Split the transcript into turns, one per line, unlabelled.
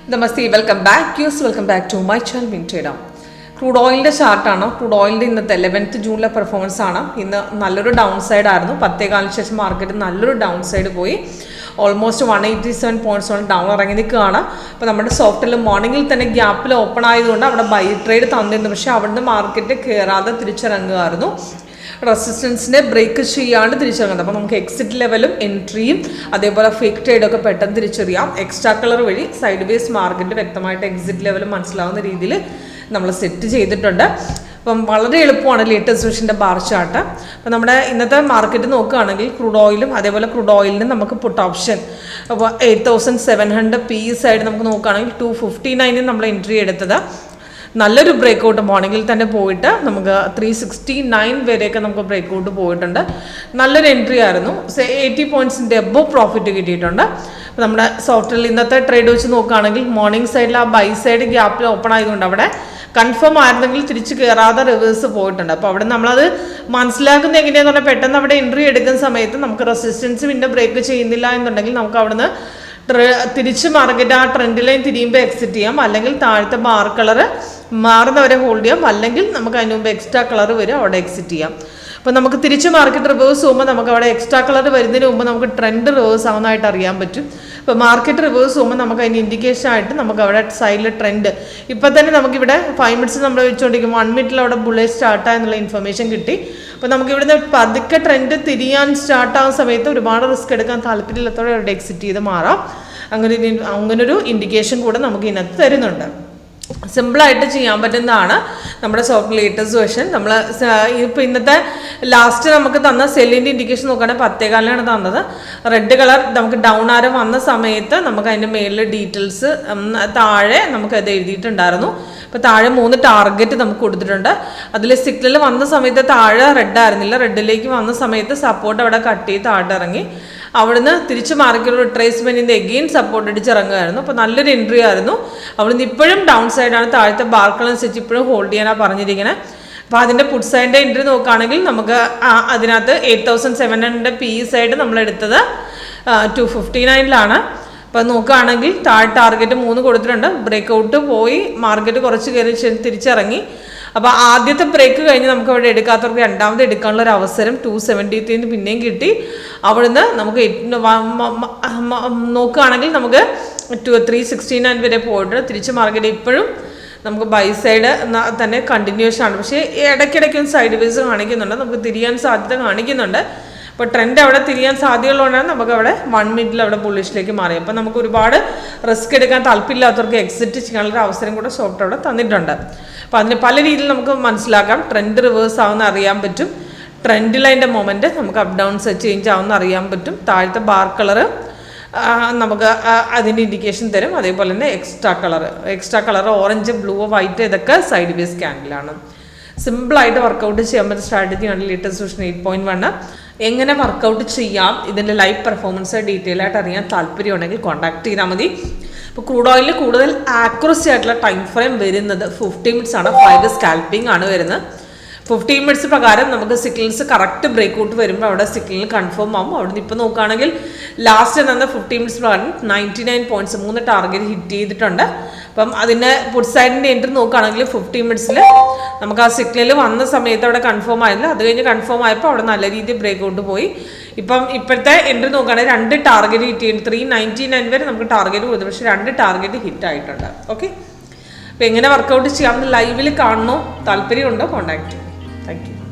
Namaste, welcome back. Welcome back to my channel Mintrader. Crude ഓയിലിൻ്റെ ചാർട്ടാണ്. Crude ഓയിലിൻ്റെ ഇന്നത്തെ 11th ജൂണിലെ പെർഫോമൻസ് ആണ്. ഇന്ന് നല്ലൊരു ഡൗൺ സൈഡ് ആയിരുന്നു. 10:15 ശേഷം മാർക്കറ്റ് നല്ലൊരു ഡൗൺ സൈഡ് പോയി. ഓൾമോസ്റ്റ് 187 പോയിന്റ്സോളം ഡൗൺ ഇറങ്ങി നിൽക്കുകയാണ്. അപ്പോൾ നമ്മുടെ സോഫ്റ്റിൽ മോർണിംഗിൽ തന്നെ ഗ്യാപ്പിൽ ഓപ്പൺ ആയതുകൊണ്ട് അവിടെ ബൈ ട്രേഡ് തന്നിരുന്നു. പക്ഷേ അവിടുന്ന് മാർക്കറ്റ് കയറാതെ തിരിച്ചിറങ്ങുമായിരുന്നു. റെസിസ്റ്റൻസിനെ ബ്രേക്ക് ചെയ്യാണ്ട് തിരിച്ചിറങ്ങുന്നത്. അപ്പോൾ നമുക്ക് എക്സിറ്റ് ലെവലും എൻട്രിയും അതേപോലെ ഫേക്ക് ട്രേഡൊക്കെ പെട്ടെന്ന് തിരിച്ചറിയാം. എക്സ്ട്രാ കളർ വഴി സൈഡ് വേസ് മാർക്കറ്റ് വ്യക്തമായിട്ട് എക്സിറ്റ് ലെവലും മനസ്സിലാവുന്ന രീതിയിൽ നമ്മൾ സെറ്റ് ചെയ്തിട്ടുണ്ട്. അപ്പം വളരെ എളുപ്പമാണ് ലേറ്റസ്റ്റ് വിഷൻ്റെ ബാർ ചാർട്ട്. അപ്പോൾ നമ്മുടെ ഇന്നത്തെ മാർക്കറ്റ് നോക്കുകയാണെങ്കിൽ ക്രൂഡ് ഓയിലും അതേപോലെ ക്രൂഡ് ഓയിലിന് നമുക്ക് പുട്ട് ഓപ്ഷൻ അപ്പോൾ 8700 പി സൈഡ് നമുക്ക് നോക്കുകയാണെങ്കിൽ 259 നമ്മൾ എൻട്രി എടുത്തത്. നല്ലൊരു ബ്രേക്കൗട്ട് മോർണിംഗിൽ തന്നെ പോയിട്ട് നമുക്ക് 369 വരെയൊക്കെ നമുക്ക് ബ്രേക്കൗട്ട് പോയിട്ടുണ്ട്. നല്ലൊരു എൻട്രി ആയിരുന്നു. 80 പോയിന്റ്സിൻ്റെ എബോ പ്രോഫിറ്റ് കിട്ടിയിട്ടുണ്ട്. അപ്പോൾ നമ്മുടെ സോഫ്റ്റ്വെയറിൽ ഇന്നത്തെ ട്രേഡ് വെച്ച് നോക്കുകയാണെങ്കിൽ മോർണിംഗ് സൈഡിൽ ആ ബൈ സൈഡ് ഗ്യാപ്പിൽ ഓപ്പൺ ആയതുകൊണ്ട് അവിടെ കൺഫേം ആയിരുന്നെങ്കിൽ തിരിച്ച് കയറാതെ റിവേഴ്സ് പോയിട്ടുണ്ട്. അപ്പോൾ അവിടെ നമ്മളത് മനസ്സിലാക്കുന്നത് എങ്ങനെയാണെന്ന് പറഞ്ഞാൽ പെട്ടെന്ന് അവിടെ എൻട്രി എടുക്കുന്ന സമയത്ത് നമുക്ക് റെസിസ്റ്റൻസ് പിന്നെ ബ്രേക്ക് ചെയ്യുന്നില്ല എന്നുണ്ടെങ്കിൽ നമുക്ക് അവിടുന്ന് തിരിച്ച് മാർക്കറ്റ് ആ ട്രെൻഡ് ലൈൻ തിരിയുമ്പോൾ എക്സിറ്റ് ചെയ്യാം, അല്ലെങ്കിൽ താഴത്തെ ബാർ കളർ മാറുന്നവരെ ഹോൾഡ് ചെയ്യാം, അല്ലെങ്കിൽ നമുക്ക് അതിന് മുമ്പ് എക്സ്ട്രാ കളർ വരും അവിടെ എക്സിറ്റ് ചെയ്യാം. അപ്പോൾ നമുക്ക് തിരിച്ച് മാർക്കറ്റ് റിവേഴ്സ് പോകുമ്പോൾ നമുക്ക് അവിടെ എക്സ്ട്രാ കളർ വരുന്നതിന് മുമ്പ് നമുക്ക് ട്രെൻഡ് റിവേഴ്സ് ആവുന്നതായിട്ട് അറിയാൻ പറ്റും. ഇപ്പോൾ മാർക്കറ്റ് റിവേഴ്സ് പോകുമ്പോൾ നമുക്ക് അതിന് ഇൻഡിക്കേഷൻ ആയിട്ട് നമുക്ക് അവിടെ സൈഡിൽ ട്രെൻഡ് ഇപ്പോൾ തന്നെ നമുക്കിവിടെ 5 മിനിറ്റ്സ് നമ്മൾ വെച്ചുകൊണ്ടിരിക്കും 1 മിനിറ്റിൽ അവിടെ ബുള്ളറ്റ് സ്റ്റാർട്ടായെന്നുള്ള ഇൻഫർമേഷൻ കിട്ടി. അപ്പോൾ നമുക്ക് ഇവിടുന്ന് പതുക്കെ ട്രെൻഡ് തിരിയാൻ സ്റ്റാർട്ടാകുന്ന സമയത്ത് ഒരുപാട് റിസ്ക് എടുക്കാൻ താല്പര്യമില്ലാത്തവരെ അവിടെ എക്സിറ്റ് ചെയ്ത് മാറാം. അങ്ങനൊരു ഇൻഡിക്കേഷൻ കൂടെ നമുക്ക് ഇതിനകത്ത് തരുന്നുണ്ട്. സിമ്പിളായിട്ട് ചെയ്യാൻ പറ്റുന്നതാണ് നമ്മുടെ സോഫ്റ്റ് ലേറ്റസ്റ്റ് വേർഷൻ. നമ്മൾ ഇപ്പോൾ ഇന്നത്തെ ലാസ്റ്റ് നമുക്ക് തന്ന സെല്ലിൻ്റെ ഇൻഡിക്കേഷൻ നോക്കുകയാണെങ്കിൽ 10:15 തന്നത്. റെഡ് കളർ നമുക്ക് ഡൗൺ ആരോ വന്ന സമയത്ത് നമുക്ക് അതിൻ്റെ മേളിൽ ഡീറ്റെയിൽസ് താഴെ നമുക്കത് എഴുതിയിട്ടുണ്ടായിരുന്നു. അപ്പോൾ താഴെ 3 ടാർഗറ്റ് നമുക്ക് കൊടുത്തിട്ടുണ്ട്. അതിൽ സിഗ്നൽ വന്ന സമയത്ത് താഴെ റെഡ് ആയിരുന്നില്ല, റെഡിലേക്ക് വന്ന സമയത്ത് സപ്പോർട്ട് അവിടെ കട്ട് ചെയ്ത് താഴെ ഇറങ്ങി അവിടുന്ന് തിരിച്ച് മാർക്കറ്റ് റിട്രേസ്മെൻറ്റിൻ്റെ എഗെയിൻ സപ്പോർട്ട് അടിച്ചിറങ്ങുമായിരുന്നു. അപ്പോൾ നല്ലൊരു എൻട്രി ആയിരുന്നു. അവിടുന്ന് ഇപ്പോഴും ഡൗൺ സൈഡാണ്, താഴത്തെ ബാർക്കളനുസരിച്ച് ഇപ്പോഴും ഹോൾഡ് ചെയ്യാനാണ് പറഞ്ഞിരിക്കുന്നത്. അപ്പോൾ അതിൻ്റെ പുട്ട് സൈഡിൻ്റെ എൻട്രി നോക്കുകയാണെങ്കിൽ നമുക്ക് അതിനകത്ത് 8700 പി സൈഡ് നമ്മളെടുത്തത് 259 അപ്പോൾ നോക്കുകയാണെങ്കിൽ താഴെ ടാർഗറ്റ് 3 കൊടുത്തിട്ടുണ്ട്. ബ്രേക്കൗട്ട് പോയി മാർക്കറ്റ് കുറച്ച് കയറി തിരിച്ചിറങ്ങി. അപ്പോൾ ആദ്യത്തെ ബ്രേക്ക് കഴിഞ്ഞ് നമുക്ക് അവിടെ എടുക്കാത്തവർക്ക് രണ്ടാമത് എടുക്കാനുള്ള ഒരു അവസരം 273 പിന്നെയും കിട്ടി. അവിടുന്ന് നമുക്ക് നോക്കുകയാണെങ്കിൽ നമുക്ക് 369 വരെ പോയിട്ട് തിരിച്ച് മാർക്കറ്റ് ഇപ്പോഴും നമുക്ക് ബൈ സൈഡ് തന്നെ കണ്ടിന്യൂഷൻ ആണ്. പക്ഷേ ഇടയ്ക്കിടയ്ക്കൊന്ന് സൈഡ് വേസ് കാണിക്കുന്നുണ്ട്, നമുക്ക് തിരിയാൻ സാധ്യത കാണിക്കുന്നുണ്ട്. അപ്പോൾ ട്രെൻഡ് അവിടെ തിരിയാൻ സാധ്യതയുള്ളതുകൊണ്ടാണ് നമുക്ക് അവിടെ 1 മിനിറ്റിൽ അവിടെ ബുള്ളിഷിലേക്ക് മാറി. അപ്പോൾ നമുക്ക് ഒരുപാട് റിസ്ക് എടുക്കാൻ താല്പര്യമില്ലാത്തവർക്ക് എക്സിറ്റ് ചെയ്യാനുള്ളൊരു അവസരം കൂടെ സോഫ്റ്റ് അവിടെ തന്നിട്ടുണ്ട്. അപ്പോൾ അതിന് പല രീതിയിൽ നമുക്ക് മനസ്സിലാക്കാം. ട്രെൻഡ് റിവേഴ്സ് ആവുന്ന അറിയാൻ പറ്റും, ട്രെൻഡിൽ അതിൻ്റെ മൊമെൻറ്റ് നമുക്ക് അപ്പ് ഡൗൺ ചേഞ്ച് ആവുന്ന അറിയാൻ പറ്റും, താഴത്തെ ബാർ കളറ് നമുക്ക് അതിൻ്റെ ഇൻഡിക്കേഷൻ തരും. അതേപോലെ തന്നെ extra colour orange, blue, white ഇതൊക്കെ സൈഡ് വേസ് ക്യാൻഡിലാണ്. സിമ്പിളായിട്ട് വർക്കൗട്ട് ചെയ്യാൻ പറ്റുന്ന സ്ട്രാറ്റജിയാണ് ലേറ്റസ്റ്റ് വേർഷൻ 8.1. എങ്ങനെ വർക്കൗട്ട് ചെയ്യാം, ഇതിൻ്റെ ലൈവ് പെർഫോമൻസ് ഡീറ്റെയിൽ ആയിട്ട് അറിയാൻ താല്പര്യമുണ്ടെങ്കിൽ കോൺടാക്ട് ചെയ്താൽ മതി. ഇപ്പോൾ ക്രൂഡ് ഓയിലിൽ കൂടുതൽ ആക്യുറസി ആയിട്ടുള്ള ടൈം ഫ്രെയിം വരുന്നത് 50 മിനിറ്റ്സ് ആണ്. 5 സ്കാൽപ്പിംഗ് ആണ് വരുന്നത്. 15 മിനിറ്റ്സ് പ്രകാരം നമുക്ക് സിഗ്നൽസ് കറക്റ്റ് ബ്രേക്കൗട്ട് വരുമ്പോൾ അവിടെ സിഗ്നൽ കൺഫേം ആവും. അവിടെ നിന്ന് ഇപ്പോൾ നോക്കുകയാണെങ്കിൽ ലാസ്റ്റ് തന്ന 15 മിനിറ്റ്സ് പ്രകാരം 99 പോയിന്റ്സ് 3 ടാർഗറ്റ് ഹിറ്റ് ചെയ്തിട്ടുണ്ട്. അപ്പം അതിൻ്റെ പുട്ട് സൈഡിൻ്റെ എൻട്രി നോക്കുകയാണെങ്കിൽ 15 മിനിറ്റ്സിൽ നമുക്ക് ആ സിഗ്നൽ വന്ന സമയത്ത് അവിടെ കൺഫേം ആയില്ല. അത് കഴിഞ്ഞ് കൺഫേം ആയപ്പോൾ അവിടെ നല്ല രീതിയിൽ ബ്രേക്കൗട്ട് പോയി. ഇപ്പോഴത്തെ എൻട്രി നോക്കുകയാണെങ്കിൽ 2 ടാർഗറ്റ് ഹിറ്റ് ചെയ്യുന്നു. 399 വരെ നമുക്ക് ടാർഗറ്റ് കൊടുത്തു, പക്ഷേ 2 ടാർഗറ്റ് ഹിറ്റ് ആയിട്ടുണ്ട്. ഓക്കെ, അപ്പോൾ എങ്ങനെ വർക്കൗട്ട് ചെയ്യാമെന്ന് ലൈവിൽ കാണണോ താല്പര്യമുണ്ടോ കോൺടാക്ട് ചെയ്യും. Thank you.